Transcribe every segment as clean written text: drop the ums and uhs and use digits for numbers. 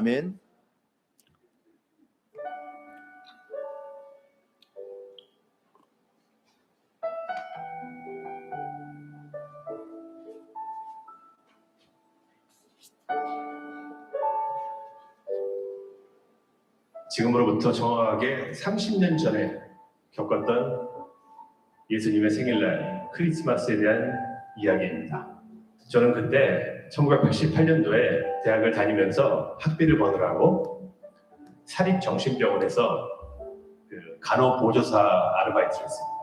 아멘. 지금으로부터 정확하게 30년 전에 겪었던 예수님의 생일날 크리스마스에 대한 이야기입니다. 저는 그때 1988년도에 대학을 다니면서 학비를 버느라고 사립정신병원에서 간호보조사 아르바이트를 했습니다.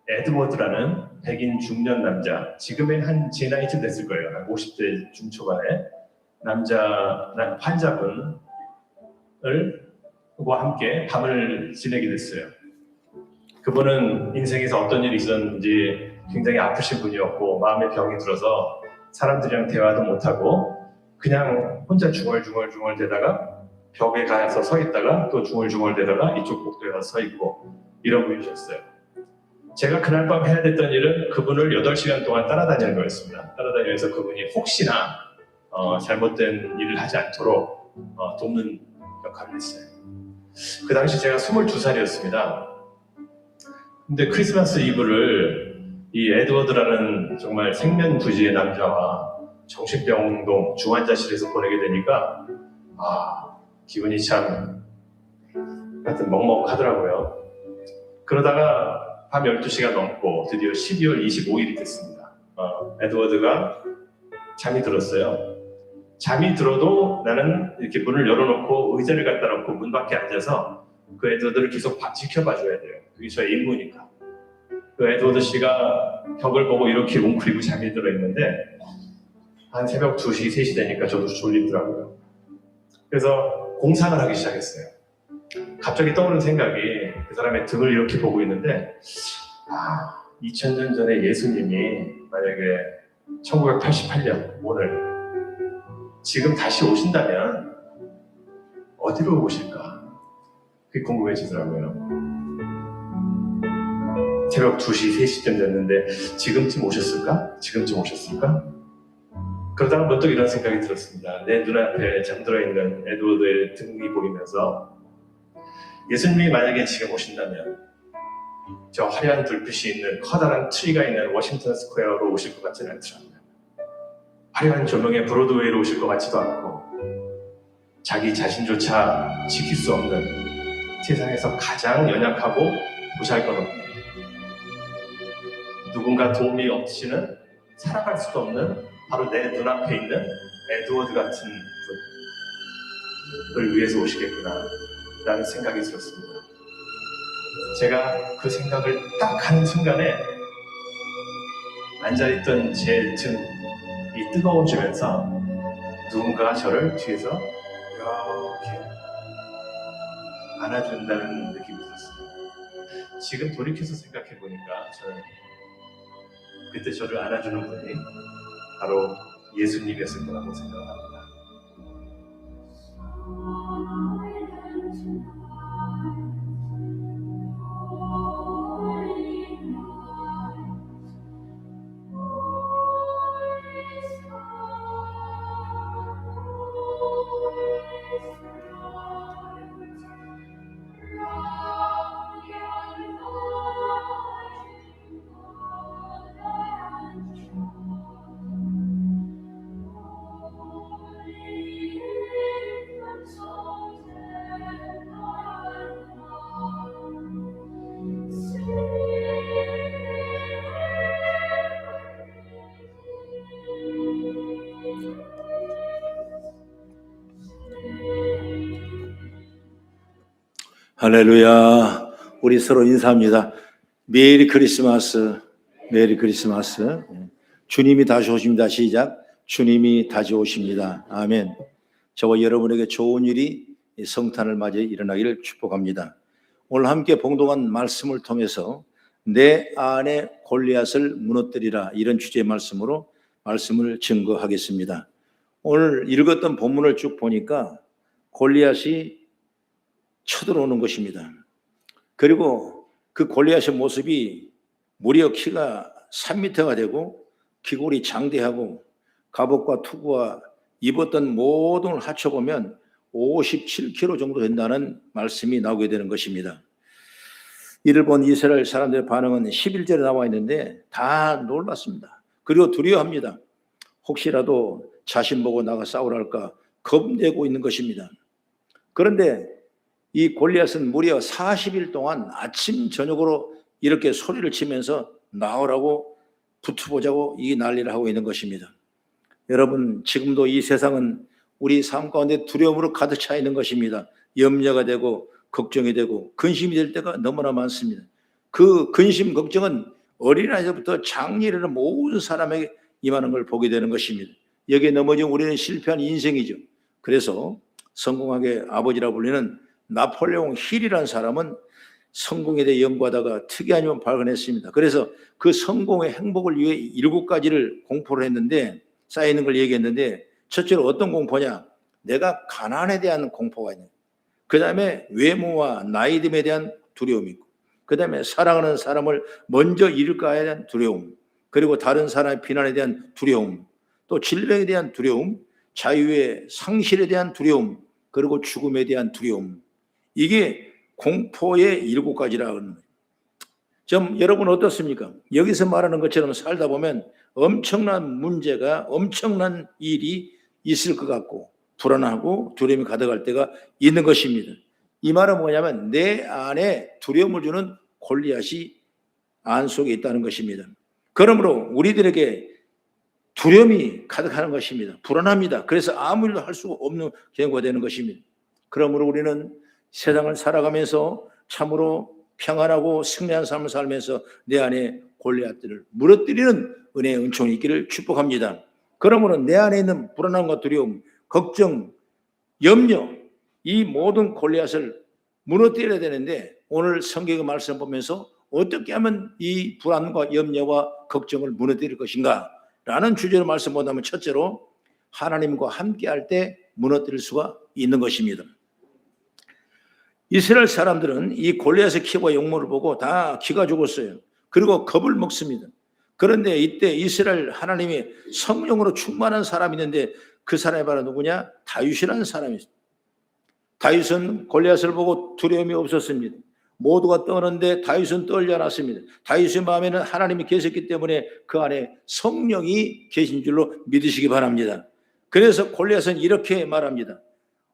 에드워드라는 백인 중년 남자, 지금의 제 나이쯤 됐을 거예요. 한 50대 중초반의 환자분과 함께 밤을 지내게 됐어요. 그분은 인생에서 어떤 일이 있었는지 굉장히 아프신 분이었고 마음에 병이 들어서 사람들이랑 대화도 못하고 그냥 혼자 중얼중얼 대다가 벽에 가서 서 있다가 또 중얼중얼 대다가 이쪽 복도에 가서 서 있고 이런 분이셨어요. 제가 그날 밤 해야 됐던 일은 그분을 8시간 동안 따라다니는 거였습니다. 따라다니면서 그분이 혹시나 잘못된 일을 하지 않도록 돕는 역할을 했어요. 그 당시 제가 22살이었습니다. 근데 크리스마스 이브를 이 에드워드라는 정말 생면부지의 남자와 정신병동 중환자실에서 보내게 되니까 기분이 참 하여튼 먹먹하더라고요. 그러다가 밤 12시가 넘고 드디어 12월 25일이 됐습니다. 에드워드가 잠이 들었어요. 잠이 들어도 나는 이렇게 문을 열어놓고 의자를 갖다 놓고 문 밖에 앉아서 그 에드워드를 계속 지켜봐 줘야 돼요. 그게 저의 임무니까. 그 에드워드 씨가 벽을 보고 이렇게 웅크리고 잠이 들어 있는데 한 새벽 2시, 3시 되니까 저도 졸리더라고요. 그래서 공상을 하기 시작했어요. 갑자기 떠오른 생각이 그 사람의 등을 이렇게 보고 있는데 2000년 전에 예수님이 만약에 1988년 오늘 지금 다시 오신다면 어디로 오실까? 그게 궁금해지더라고요. 새벽 2시, 3시쯤 됐는데 지금쯤 오셨을까? 그러다가 문득 이런 생각이 들었습니다. 내 눈앞에 잠들어 있는 에드워드의 등이 보이면서 예수님이 만약에 지금 오신다면 저 화려한 불빛이 있는 커다란 트리가 있는 워싱턴 스퀘어로 오실 것 같지는 않더라고요. 화려한 조명의 브로드웨이로 오실 것 같지도 않고 자기 자신조차 지킬 수 없는 세상에서 가장 연약하고 보잘것없는 누군가 도움이 없이는 살아갈 수도 없는 바로 내 눈앞에 있는 에드워드 같은 분을 위해서 오시겠구나 라는 생각이 들었습니다. 제가 그 생각을 딱 하는 순간에 앉아있던 제 등이 뜨거워지면서 누군가가 저를 뒤에서 이렇게 안아준다는 느낌이 들었습니다. 지금 돌이켜서 생각해보니까 저는 그때 저를 안아주는 분이 바로 예수님이었을 거라고 생각합니다. 할렐루야. 우리 서로 인사합니다. 메리 크리스마스. 메리 크리스마스. 주님이 다시 오십니다. 시작. 주님이 다시 오십니다. 아멘. 저와 여러분에게 좋은 일이 성탄을 맞이해 일어나기를 축복합니다. 오늘 함께 봉독한 말씀을 통해서 내 안에 골리앗을 무너뜨리라, 이런 주제의 말씀으로 말씀을 증거하겠습니다. 오늘 읽었던 본문을 쭉 보니까 골리앗이 쳐들어오는 것입니다. 그리고 그 골리앗의 모습이 무려 키가 3m가 되고 귀골이 장대하고 갑옷과 투구와 입었던 모든 걸 합쳐보면 57km 정도 된다는 말씀이 나오게 되는 것입니다. 이를 본 이스라엘 사람들의 반응은 11절에 나와 있는데 다 놀랐습니다. 그리고 두려워합니다. 혹시라도 자신 보고 나가 싸우랄까 겁내고 있는 것입니다. 그런데 이 골리앗은 무려 40일 동안 아침 저녁으로 이렇게 소리를 치면서 나오라고 붙어보자고 이 난리를 하고 있는 것입니다. 여러분, 지금도 이 세상은 우리 삶 가운데 두려움으로 가득 차 있는 것입니다. 염려가 되고 걱정이 되고 근심이 될 때가 너무나 많습니다. 그 근심 걱정은 어린아이부터 장년에 이르는 모든 사람에게 임하는 걸 보게 되는 것입니다. 여기에 넘어진 우리는 실패한 인생이죠. 그래서 성공하게 아버지라 불리는 나폴레옹 힐이라는 사람은 성공에 대해 연구하다가 특이한 점을 발견했습니다. 그래서 그 성공의 행복을 위해 7가지를 공포를 했는데, 쌓이는 걸 얘기했는데, 첫째로 어떤 공포냐? 내가 가난에 대한 공포가 있는, 그 다음에 외모와 나이듦에 대한 두려움이 있고, 그 다음에 사랑하는 사람을 먼저 잃을까에 대한 두려움, 그리고 다른 사람의 비난에 대한 두려움, 또 질병에 대한 두려움, 자유의 상실에 대한 두려움, 그리고 죽음에 대한 두려움. 이게 공포의 7가지라고 하는 거예요. 좀 여러분 어떻습니까? 여기서 말하는 것처럼 살다 보면 엄청난 문제가, 엄청난 일이 있을 것 같고 불안하고 두려움이 가득할 때가 있는 것입니다. 이 말은 뭐냐면 내 안에 두려움을 주는 골리앗이 안 속에 있다는 것입니다. 그러므로 우리들에게 두려움이 가득하는 것입니다. 불안합니다. 그래서 아무 일도 할 수가 없는 경우가 되는 것입니다. 그러므로 우리는 세상을 살아가면서 참으로 평안하고 승리한 삶을 살면서 내 안에 골리앗들을 무너뜨리는 은혜의 은총이 있기를 축복합니다. 그러므로 내 안에 있는 불안함과 두려움, 걱정, 염려, 이 모든 골리앗을 무너뜨려야 되는데, 오늘 성경의 말씀 보면서 어떻게 하면 이 불안과 염려와 걱정을 무너뜨릴 것인가 라는 주제로 말씀 본다면, 첫째로 하나님과 함께 할 때 무너뜨릴 수가 있는 것입니다. 이스라엘 사람들은 이 골리앗의 키와 용모를 보고 다 기가 죽었어요. 그리고 겁을 먹습니다. 그런데 이때 이스라엘 하나님이 성령으로 충만한 사람이 있는데, 그 사람이 바로 누구냐? 다윗이라는 사람이 있어요. 다윗은 골리앗을 보고 두려움이 없었습니다. 모두가 떠는데 다윗은 떨지 않았습니다. 다윗의 마음에는 하나님이 계셨기 때문에 그 안에 성령이 계신 줄로 믿으시기 바랍니다. 그래서 골리앗은 이렇게 말합니다.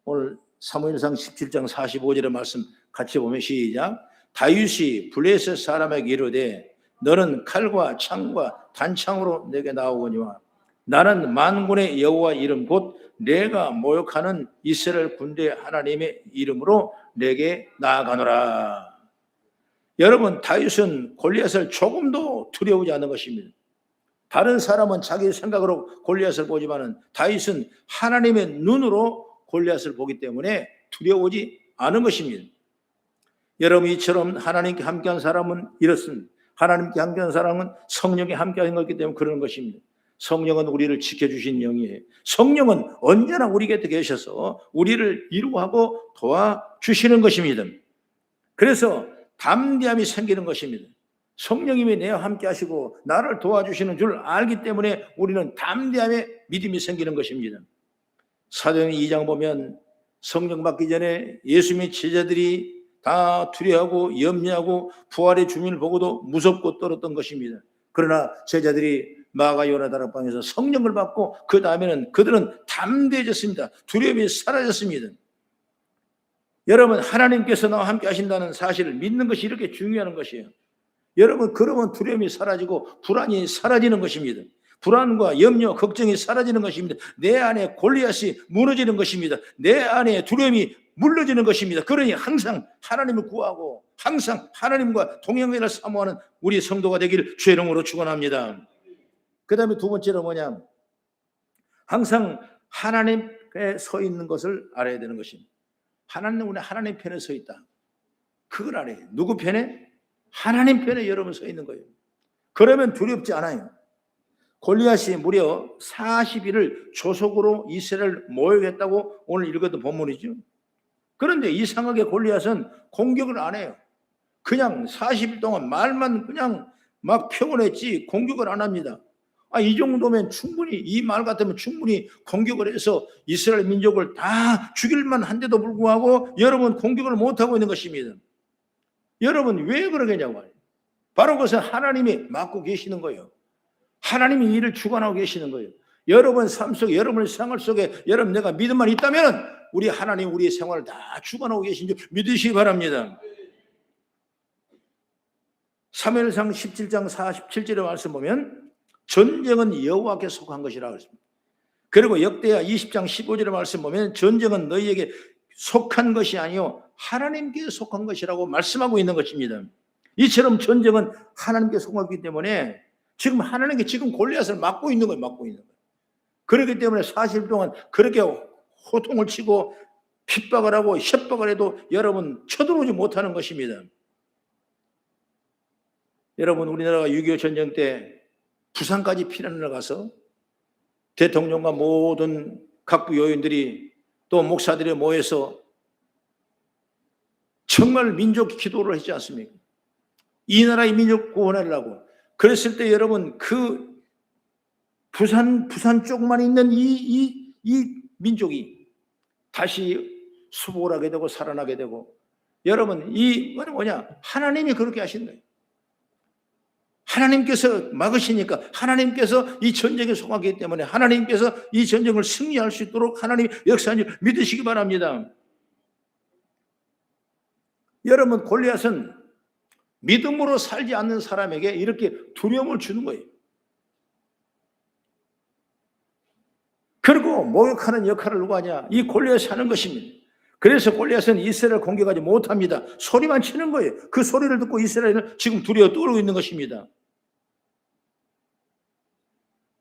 오늘 사무엘상 17장 45절의 말씀 같이 보면 시작. 다윗이 블레셋 사람에게 이르되 너는 칼과 창과 단창으로 내게 나오거니와 나는 만군의 여호와 이름 곧 내가 모욕하는 이스라엘 군대 하나님의 이름으로 내게 나아가노라. 여러분, 다윗은 골리앗을 조금도 두려워하지 않는 것입니다. 다른 사람은 자기 생각으로 골리앗을 보지만은 다윗은 하나님의 눈으로 골리앗을 보기 때문에 두려워하지 않은 것입니다. 여러분, 이처럼 하나님께 함께한 사람은 이렇습니다. 하나님께 함께한 사람은 성령에 함께한 것이기 때문에 그러는 것입니다. 성령은 우리를 지켜주신 영이에요. 성령은 언제나 우리 곁에 계셔서 우리를 이루하고 도와주시는 것입니다. 그래서 담대함이 생기는 것입니다. 성령님이 내와 함께 하시고 나를 도와주시는 줄 알기 때문에 우리는 담대함의 믿음이 생기는 것입니다. 사도행전 2장 보면 성령 받기 전에 예수님의 제자들이 다 두려워하고 염려하고 부활의 주민을 보고도 무섭고 떨었던 것입니다. 그러나 제자들이 마가 요나 다락방에서 성령을 받고 그 다음에는 그들은 담대해졌습니다. 두려움이 사라졌습니다. 여러분, 하나님께서 나와 함께 하신다는 사실을 믿는 것이 이렇게 중요한 것이에요. 여러분, 그러면 두려움이 사라지고 불안이 사라지는 것입니다. 불안과 염려, 걱정이 사라지는 것입니다. 내 안에 골리앗이 무너지는 것입니다. 내 안에 두려움이 물러지는 것입니다. 그러니 항상 하나님을 구하고 항상 하나님과 동행하기를 사모하는 우리 성도가 되기를 주의 이름으로 축원합니다. 그 다음에 두 번째로 뭐냐? 항상 하나님께 서 있는 것을 알아야 되는 것입니다. 하나님은 우리 하나님 편에 서 있다. 그걸 알아야 해요. 누구 편에? 하나님 편에 여러분 서 있는 거예요. 그러면 두렵지 않아요. 골리앗이 무려 40일을 조속으로 이스라엘을 모욕했다고 오늘 읽었던 본문이죠. 그런데 이상하게 골리앗은 공격을 안 해요. 그냥 40일 동안 말만 그냥 막 평온했지 공격을 안 합니다. 이 정도면 충분히, 이 말 같으면 충분히 공격을 해서 이스라엘 민족을 다 죽일만 한데도 불구하고 여러분 공격을 못하고 있는 것입니다. 여러분 왜 그러겠냐고. 바로 그것은 하나님이 맡고 계시는 거예요. 하나님이 일을 주관하고 계시는 거예요. 여러분 삶 속에, 여러분의 생활 속에 여러분 내가 믿음만 있다면 우리 하나님 우리의 생활을 다 주관하고 계신 줄 믿으시기 바랍니다. 사무엘상 17장 47절의 말씀 보면 전쟁은 여호와께 속한 것이라고 했습니다. 그리고 역대하 20장 15절의 말씀 보면 전쟁은 너희에게 속한 것이 아니요 하나님께 속한 것이라고 말씀하고 있는 것입니다. 이처럼 전쟁은 하나님께 속하기 때문에 지금 하나님께 지금 골리앗을 막고 있는 거예요. 막고 있는 거예요. 그렇기 때문에 40일 동안 그렇게 호통을 치고 핍박을 하고 협박을 해도 여러분 쳐들어오지 못하는 것입니다. 여러분 우리나라가 6.25 전쟁 때 부산까지 피난을 가서 대통령과 모든 각부 요인들이 또 목사들이 모여서 정말 민족 기도를 했지 않습니까? 이 나라의 민족 구원하려고. 그랬을 때 여러분 그 부산 쪽만 있는 이 민족이 다시 수복하게 되고 살아나게 되고, 여러분 이거는 뭐냐? 하나님이 그렇게 하신 거예요. 하나님께서 막으시니까, 하나님께서 이 전쟁에 속하기 때문에 하나님께서 이 전쟁을 승리할 수 있도록 하나님이 역사하는 줄 믿으시기 바랍니다. 여러분 골리앗은 믿음으로 살지 않는 사람에게 이렇게 두려움을 주는 거예요. 그리고 모욕하는 역할을 누가 하냐? 이 골리앗이 하는 것입니다. 그래서 골리앗은 이스라엘을 공격하지 못합니다. 소리만 치는 거예요. 그 소리를 듣고 이스라엘은 지금 두려워 떨고 있는 것입니다.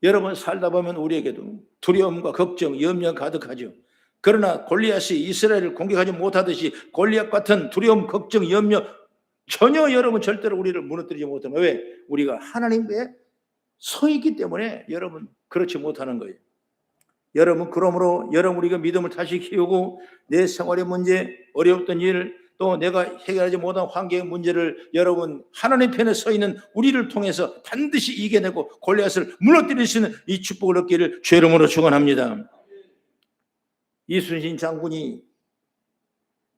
여러분 살다 보면 우리에게도 두려움과 걱정, 염려 가득하죠. 그러나 골리앗이 이스라엘을 공격하지 못하듯이 골리앗 같은 두려움, 걱정, 염려 전혀 여러분 절대로 우리를 무너뜨리지 못하는 거예요. 왜? 우리가 하나님께 서 있기 때문에 여러분 그렇지 못하는 거예요. 여러분 그러므로 여러분 우리가 믿음을 다시 키우고 내 생활의 문제, 어려웠던 일, 또 내가 해결하지 못한 환경의 문제를 여러분 하나님 편에 서 있는 우리를 통해서 반드시 이겨내고 골리앗을 무너뜨릴 수 있는 이 축복을 얻기를 주의 이름으로 축원합니다. 이순신 장군이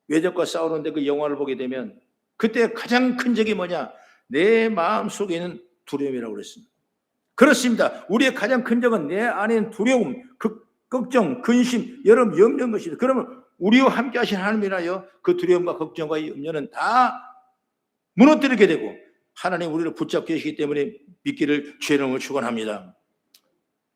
외적과 싸우는데 그 영화를 보게 되면 그때 가장 큰 적이 뭐냐? 내 마음속에 있는 두려움이라고 그랬습니다. 그렇습니다. 우리의 가장 큰 적은 내 안에 있는 두려움, 걱정, 근심, 여러분 염려인 것이다. 그러면 우리와 함께 하신 하나님이라여 그 두려움과 걱정과 염려는 다 무너뜨리게 되고 하나님 우리를 붙잡고 계시기 때문에 믿기를 주의 이름으로 축원합니다.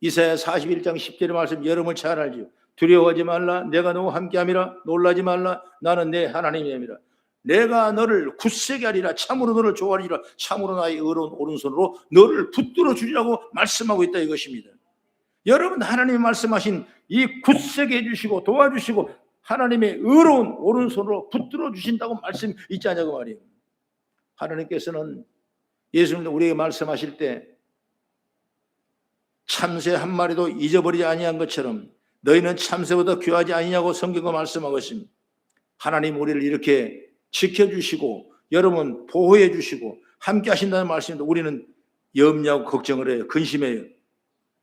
이사야 41장 10절의 말씀 여러분을 잘 알지요. 두려워하지 말라. 내가 너와 함께함이라. 놀라지 말라. 나는 내 하나님이니라. 내가 너를 굳세게 하리라. 참으로 너를 좋아하리라. 참으로 나의 의로운 오른손으로 너를 붙들어 주리라고 말씀하고 있다 이것입니다. 여러분 하나님이 말씀하신 이 굳세게 해주시고 도와주시고 하나님의 의로운 오른손으로 붙들어 주신다고 말씀 있지 않냐고 말이에요. 하나님께서는 예수님도 우리에게 말씀하실 때 참새 한 마리도 잊어버리지 아니한 것처럼 너희는 참새보다 귀하지 아니냐고 성경과 말씀하고 있습니다. 하나님 우리를 이렇게 지켜주시고 여러분 보호해 주시고 함께 하신다는 말씀인데 우리는 염려하고 걱정을 해요. 근심해요.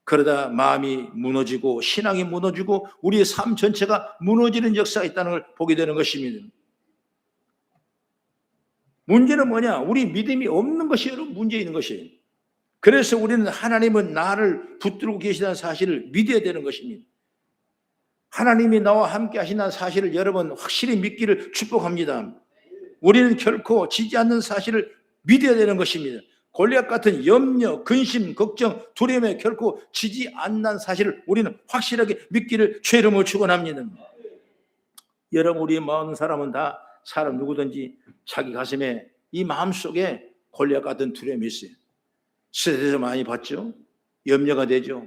그러다 마음이 무너지고 신앙이 무너지고 우리의 삶 전체가 무너지는 역사가 있다는 걸 보게 되는 것입니다. 문제는 뭐냐? 우리 믿음이 없는 것이 여러분 문제 있는 것이에요. 그래서 우리는 하나님은 나를 붙들고 계시다는 사실을 믿어야 되는 것입니다. 하나님이 나와 함께 하신다는 사실을 여러분 확실히 믿기를 축복합니다. 우리는 결코 지지 않는 사실을 믿어야 되는 것입니다. 골리앗 같은 염려, 근심, 걱정, 두려움에 결코 지지 않는 사실을 우리는 확실하게 믿기를 주의 이름으로 축원합니다. 여러분 우리의 마음 사람은 다 사람 누구든지 자기 가슴에 이 마음속에 골리앗 같은 두려움이 있어요. 스트레스 많이 받죠? 염려가 되죠.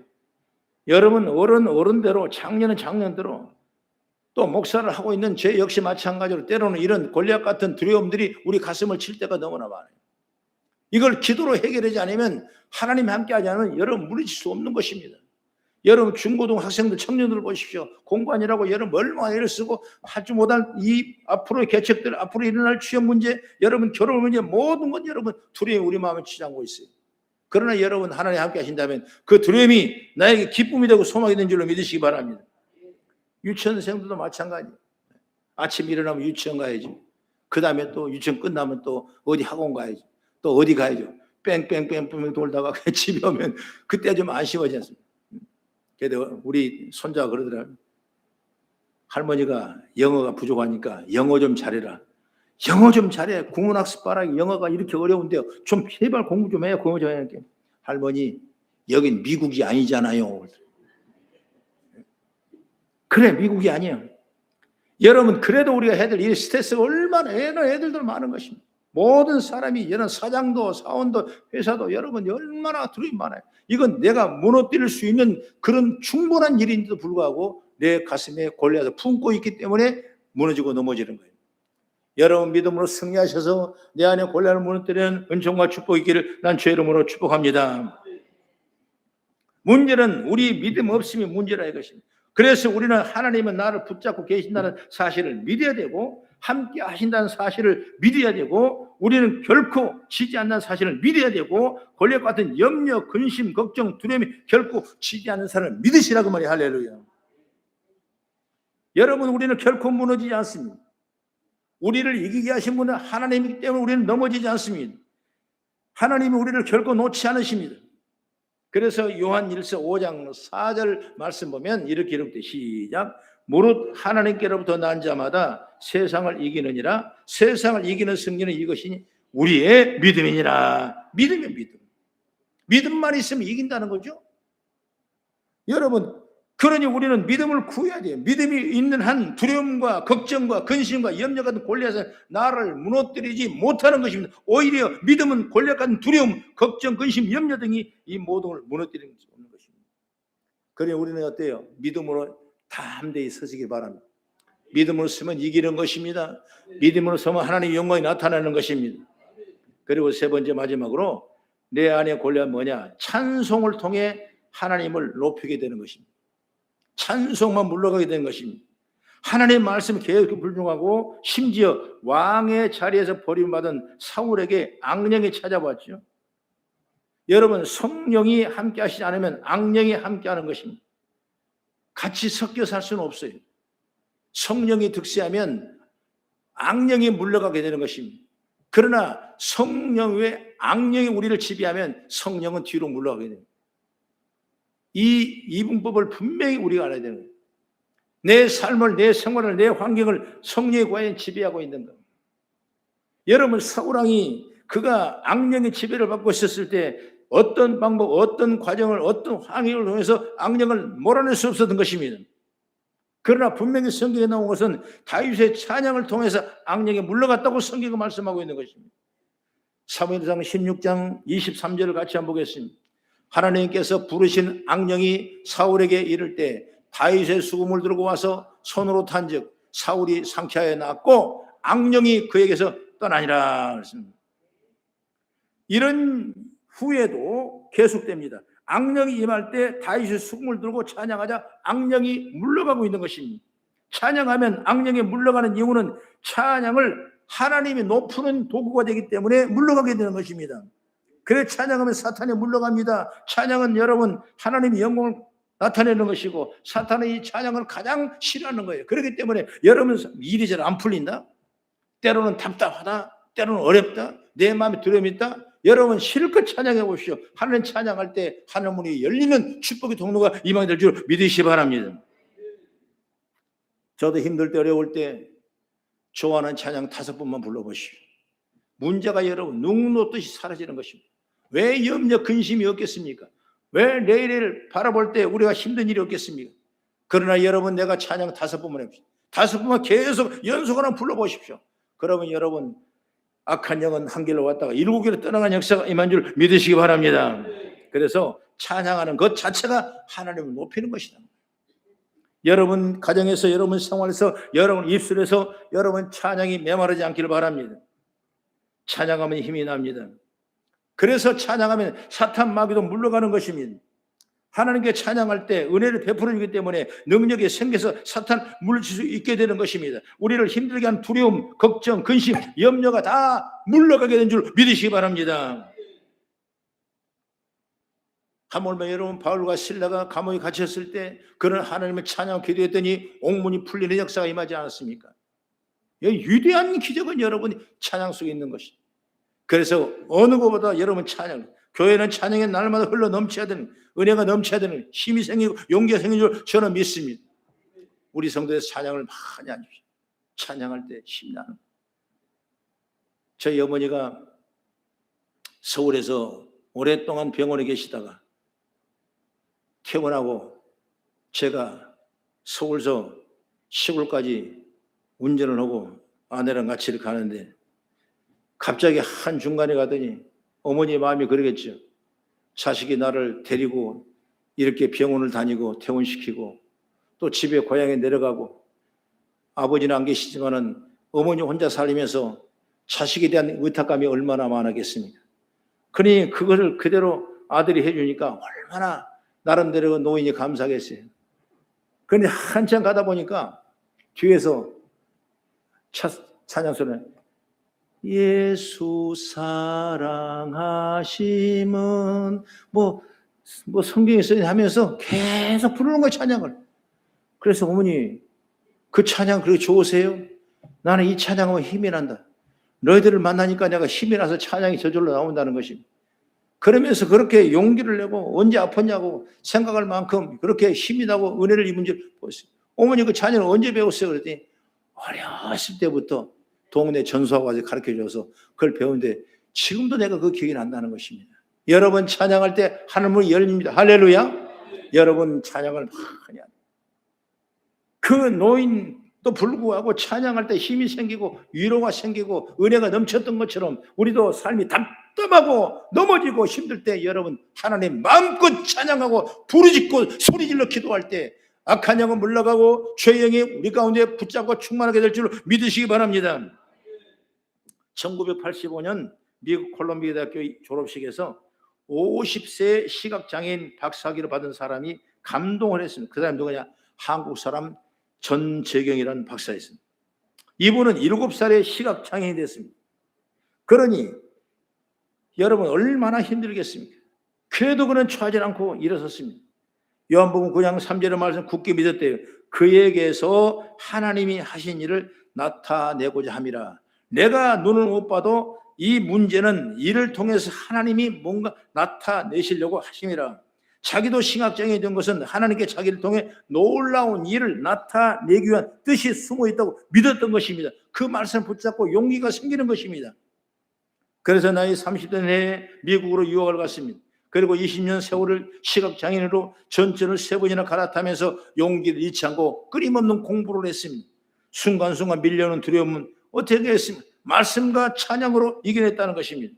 여러분 어른대로 작년은 작년대로 또 목사를 하고 있는 제 역시 마찬가지로 때로는 이런 골리앗 같은 두려움들이 우리 가슴을 칠 때가 너무나 많아요. 이걸 기도로 해결하지 않으면 하나님이 함께하지 않으면 여러분 물리칠 수 없는 것입니다. 여러분 중고등 학생들 청년들 보십시오. 공부 아니라고 여러분 얼마나 애를 쓰고 하지 못할 이 앞으로의 개척들 앞으로 일어날 취업 문제 여러분 결혼 문제 모든 것 여러분 두려움이 우리 마음을 치장하고 있어요. 그러나 여러분 하나님 함께 하신다면 그 두려움이 나에게 기쁨이 되고 소망이 되는 줄로 믿으시기 바랍니다. 유치원생들도 마찬가지예요. 아침 일어나면 유치원 가야지. 그 다음에 또 유치원 끝나면 또 어디 학원 가야지. 또 어디 가야죠. 뺑뺑뺑뺑 돌다가 집에 오면 그때 좀 안심하지 않습니까? 그래도 우리 손자가 그러더라고요. 할머니가 영어가 부족하니까 영어 좀 잘해라. 영어 좀 잘해. 국문학습 봐라. 영어가 이렇게 어려운데요. 좀 제발 공부 좀 해요. 공부 좀 해요. 할머니, 여긴 미국이 아니잖아요. 그래, 미국이 아니에요. 여러분, 그래도 우리가 해야 될 이 스트레스가 얼마나 애들도 많은 것입니다. 모든 사람이, 여러 사장도, 사원도, 회사도 여러분 얼마나 두려움이 많아요. 이건 내가 무너뜨릴 수 있는 그런 충분한 일인데도 불구하고 내 가슴에 골리앗을 품고 있기 때문에 무너지고 넘어지는 거예요. 여러분 믿음으로 승리하셔서 내 안에 골리앗을 무너뜨리는 은총과 축복이 있기를 난 주의 이름으로 축복합니다. 문제는 우리 믿음 없음이 문제라 이것입니다. 그래서 우리는 하나님은 나를 붙잡고 계신다는 사실을 믿어야 되고 함께 하신다는 사실을 믿어야 되고 우리는 결코 지지 않는 사실을 믿어야 되고 골리앗 같은 염려, 근심, 걱정, 두려움이 결코 지지 않는 사람을 믿으시라고 말이에요. 할렐루야. 여러분 우리는 결코 무너지지 않습니다. 우리를 이기게 하신 분은 하나님이기 때문에 우리는 넘어지지 않습니다. 하나님이 우리를 결코 놓지 않으십니다. 그래서 요한 1서 5장 4절 말씀 보면 이렇게 기록돼 시작. 무릇 하나님께로부터 난 자마다 세상을 이기느니라. 세상을 이기는 승리는 이것이니 우리의 믿음이니라. 믿음이면 믿음. 믿음만 있으면 이긴다는 거죠. 여러분 그러니 우리는 믿음을 구해야 돼요. 믿음이 있는 한 두려움과 걱정과 근심과 염려 같은 골리앗은 나를 무너뜨리지 못하는 것입니다. 오히려 믿음은 골리앗 같은 두려움, 걱정, 근심, 염려 등이 이 모든 걸 무너뜨리는 것입니다. 그러니 우리는 어때요? 믿음으로 담대히 서시기 바랍니다. 믿음으로 서면 이기는 것입니다. 믿음으로 서면 하나님의 영광이 나타나는 것입니다. 그리고 세 번째 마지막으로 내 안에 골리앗 뭐냐? 찬송을 통해 하나님을 높이게 되는 것입니다. 찬송만 물러가게 된 것입니다. 하나님의 말씀을 계속 불중하고 심지어 왕의 자리에서 버림받은 사울에게 악령이 찾아왔죠. 여러분 성령이 함께 하시지 않으면 악령이 함께 하는 것입니다. 같이 섞여 살 수는 없어요. 성령이 득세하면 악령이 물러가게 되는 것입니다. 그러나 성령 외에 악령이 우리를 지배하면 성령은 뒤로 물러가게 됩니다. 이 이분법을 분명히 우리가 알아야 되는 거예요. 내 삶을, 내 생활을, 내 환경을 성령이 과연 지배하고 있는 것. 여러분 사울왕이 그가 악령의 지배를 받고 있었을 때 어떤 방법, 어떤 과정을, 어떤 환경을 통해서 악령을 몰아낼 수 없었던 것입니다. 그러나 분명히 성경에 나온 것은 다윗의 찬양을 통해서 악령이 물러갔다고 성경이 말씀하고 있는 것입니다. 사무엘상 16장 23절을 같이 한번 보겠습니다. 하나님께서 부르신 악령이 사울에게 이를 때 다윗의 수금을 들고 와서 손으로 탄즉 사울이 상쾌하여 나았고 악령이 그에게서 떠나니라 그랬습니다. 이런 후에도 계속됩니다. 악령이 임할 때 다윗의 수금을 들고 찬양하자 악령이 물러가고 있는 것입니다. 찬양하면 악령이 물러가는 이유는 찬양을 하나님이 높이는 도구가 되기 때문에 물러가게 되는 것입니다. 그래 찬양하면 사탄이 물러갑니다. 찬양은 여러분 하나님의 영광을 나타내는 것이고 사탄은 이 찬양을 가장 싫어하는 거예요. 그렇기 때문에 여러분 일이 잘 안 풀린다? 때로는 답답하다? 때로는 어렵다? 내 마음에 두려움이 있다? 여러분 실컷 찬양해 보십시오. 하나님 찬양할 때 하늘 문이 열리는 축복의 통로가 임하게 될 줄 믿으시기 바랍니다. 저도 힘들 때 어려울 때 좋아하는 찬양 5번만 불러보시오. 문제가 여러분 눈 놓듯이 사라지는 것입니다. 왜 염려 근심이 없겠습니까? 왜 내일을 바라볼 때 우리가 힘든 일이 없겠습니까? 그러나 여러분 내가 찬양 5번만 해보십시오. 5번만 계속 연속으로 불러보십시오. 그러면 여러분 악한 영은 한 길로 왔다가 7길로 떠나간 역사가 임한 줄 믿으시기 바랍니다. 그래서 찬양하는 것 자체가 하나님을 높이는 것이다. 여러분 가정에서 여러분 생활에서 여러분 입술에서 여러분 찬양이 메마르지 않기를 바랍니다. 찬양하면 힘이 납니다. 그래서 찬양하면 사탄 마귀도 물러가는 것입니다. 하나님께 찬양할 때 은혜를 베풀어 주기 때문에 능력이 생겨서 사탄 물리칠 수 있게 되는 것입니다. 우리를 힘들게 한 두려움, 걱정, 근심, 염려가 다 물러가게 된 줄 믿으시기 바랍니다. 하물며 여러분 바울과 실라가 감옥에 갇혔을 때 그런 하나님의 찬양 기도했더니 옥문이 풀리는 역사가 임하지 않았습니까? 이 위대한 기적은 여러분 찬양 속에 있는 것이. 그래서 어느 것보다 여러분 찬양, 교회는 찬양에 날마다 흘러 넘쳐야 되는, 은혜가 넘쳐야 되는, 힘이 생기고 용기가 생기는 줄 저는 믿습니다. 우리 성도에서 찬양을 많이 하십시오. 찬양할 때 힘나는. 저희 어머니가 서울에서 오랫동안 병원에 계시다가 퇴원하고 제가 서울서 시골까지 운전을 하고 아내랑 같이 가는데 갑자기 한중간에 가더니 어머니 마음이 그러겠죠. 자식이 나를 데리고 이렇게 병원을 다니고 퇴원시키고 또 집에 고향에 내려가고 아버지는 안 계시지만은 어머니 혼자 살면서 자식에 대한 의탁감이 얼마나 많았겠습니까? 그러니 그거를 그대로 아들이 해주니까 얼마나 나름대로 노인이 감사하겠어요. 그런데 한참 가다 보니까 뒤에서 찬양 소리는 예수 사랑하심은 뭐 성경에 써있는 하면서 계속 부르는 거예요, 찬양을. 그래서 어머니 그 찬양 그렇게 좋으세요? 나는 이 찬양하면 힘이 난다. 너희들을 만나니까 내가 힘이 나서 찬양이 저절로 나온다는 것입니다. 그러면서 그렇게 용기를 내고 언제 아팠냐고 생각할 만큼 그렇게 힘이 나고 은혜를 입은 줄 보았어요. 어머니 그 찬양을 언제 배웠어요? 그랬더니 어렸을 때부터 동네 전수학까지 가르쳐줘서 그걸 배우는데 지금도 내가 그 기억이 난다는 것입니다. 여러분 찬양할 때 하늘문이 열립니다. 할렐루야. 여러분 찬양을 많이 합니다. 그 노인도 불구하고 찬양할 때 힘이 생기고 위로가 생기고 은혜가 넘쳤던 것처럼 우리도 삶이 답답하고 넘어지고 힘들 때 여러분 하나님 마음껏 찬양하고 부르짖고 소리질러 기도할 때 악한 영은 물러가고 죄의 영이 우리 가운데 붙잡고 충만하게 될 줄 믿으시기 바랍니다. 1985년 미국 콜롬비아 대학교 졸업식에서 50세 시각장애인 박사학위를 받은 사람이 감동을 했습니다. 그 사람이 누구냐? 한국 사람 전재경이라는 박사였습니다. 이분은 7살에 시각장애인이 됐습니다. 그러니 여러분 얼마나 힘들겠습니까? 그래도 그는 처하지 않고 일어섰습니다. 요한복음 9장 3절의 말씀 굳게 믿었대요. 그에게서 하나님이 하신 일을 나타내고자 함이라. 내가 눈을 못 봐도 이 문제는 이를 통해서 하나님이 뭔가 나타내시려고 하심이라. 자기도 시각장애인 된 것은 하나님께 자기를 통해 놀라운 일을 나타내기 위한 뜻이 숨어 있다고 믿었던 것입니다. 그 말씀을 붙잡고 용기가 생기는 것입니다. 그래서 나이 30대 내에 미국으로 유학을 갔습니다. 그리고 20년 세월을 시각장애인으로 전전을 3번이나 갈아타면서 용기를 잃지 않고 끊임없는 공부를 했습니다. 순간순간 밀려오는 두려움은 어떻게 했습니까? 말씀과 찬양으로 이겨냈다는 것입니다.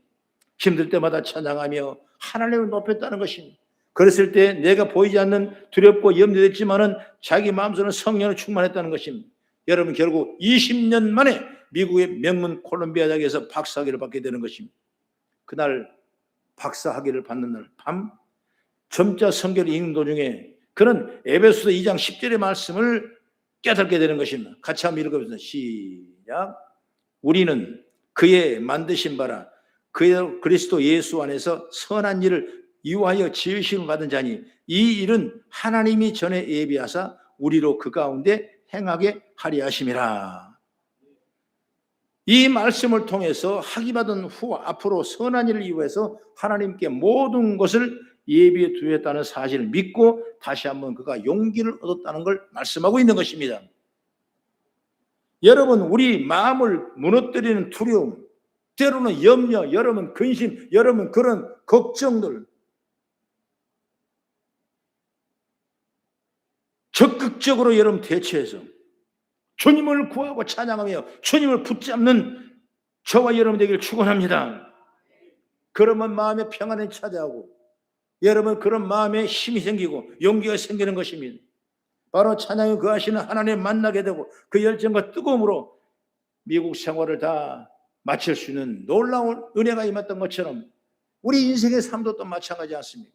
힘들 때마다 찬양하며 하나님을 높였다는 것입니다. 그랬을 때 내가 보이지 않는 두렵고 염려됐지만은 자기 마음속에는 성령을 충만했다는 것입니다. 여러분 결국 20년 만에 미국의 명문 콜롬비아 대학에서 박사학위를 받게 되는 것입니다. 그날 박사학위를 받는 날 밤 점자 성경을 읽는 도중에 그는 에베소서 2장 10절의 말씀을 깨닫게 되는 것입니다. 같이 한번 읽어보겠습니다. 시작. 우리는 그의 만드신 바라 그의 그리스도 예수 안에서 선한 일을 이유하여 지으심을 받은 자니 이 일은 하나님이 전에 예비하사 우리로 그 가운데 행하게 하리 하심이라. 이 말씀을 통해서 학위받은 후 앞으로 선한 일을 이유해서 하나님께 모든 것을 예비해 두었다는 사실을 믿고 다시 한번 그가 용기를 얻었다는 걸 말씀하고 있는 것입니다. 여러분 우리 마음을 무너뜨리는 두려움, 때로는 염려, 여러분 근심, 여러분 그런 걱정들 적극적으로 여러분 대처해서 주님을 구하고 찬양하며 주님을 붙잡는 저와 여러분 되기를 축원합니다. 그러면 마음의 평안이 찾아오고 여러분 그런 마음에 힘이 생기고 용기가 생기는 것입니다. 바로 찬양에 거하시는 하나님 만나게 되고 그 열정과 뜨거움으로 미국 생활을 다 마칠 수 있는 놀라운 은혜가 임했던 것처럼 우리 인생의 삶도 또 마찬가지 않습니까?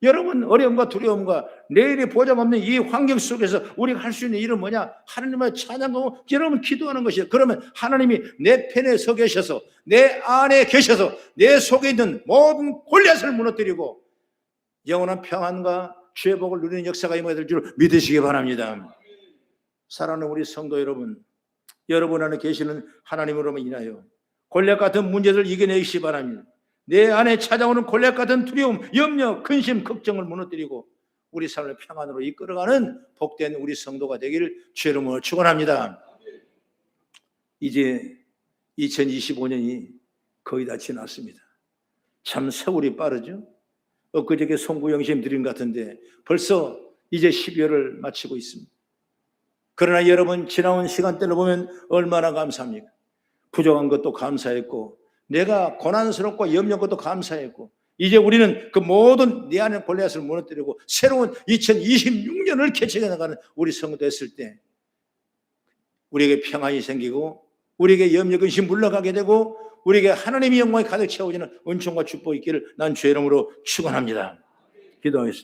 여러분 어려움과 두려움과 내일의 보장 없는 이 환경 속에서 우리가 할 수 있는 일은 뭐냐? 하나님을 찬양하고 여러분 기도하는 것이에요. 그러면 하나님이 내 편에 서 계셔서 내 안에 계셔서 내 속에 있는 모든 골리앗을 무너뜨리고 영원한 평안과 주의 복을 누리는 역사가 임하게 될 줄 믿으시기 바랍니다. 사랑하는 우리 성도 여러분, 여러분 안에 계시는 하나님으로 인하여 골리앗 같은 문제들 이겨내시기 바랍니다. 내 안에 찾아오는 골리앗 같은 두려움, 염려, 근심, 걱정을 무너뜨리고 우리 삶을 평안으로 이끌어가는 복된 우리 성도가 되기를 주의 이름으로 축원합니다. 이제 2025년이 거의 다 지났습니다. 참 세월이 빠르죠. 엊그저께 송구영심 드린 것 같은데 벌써 이제 12월을 마치고 있습니다. 그러나 여러분, 지나온 시간대를 보면 얼마나 감사합니까? 부족한 것도 감사했고 내가 고난스럽고 염려한 것도 감사했고 이제 우리는 그 모든 내 안의 골리앗을 무너뜨리고 새로운 2026년을 개척해 나가는 우리 성도 됐을 때 우리에게 평안이 생기고 우리에게 염려 근심 물러가게 되고 우리에게 하나님의 영광이 가득 채워지는 은총과 축복이 있기를 난 주의 이름으로 축원합니다. 기도하겠습니다.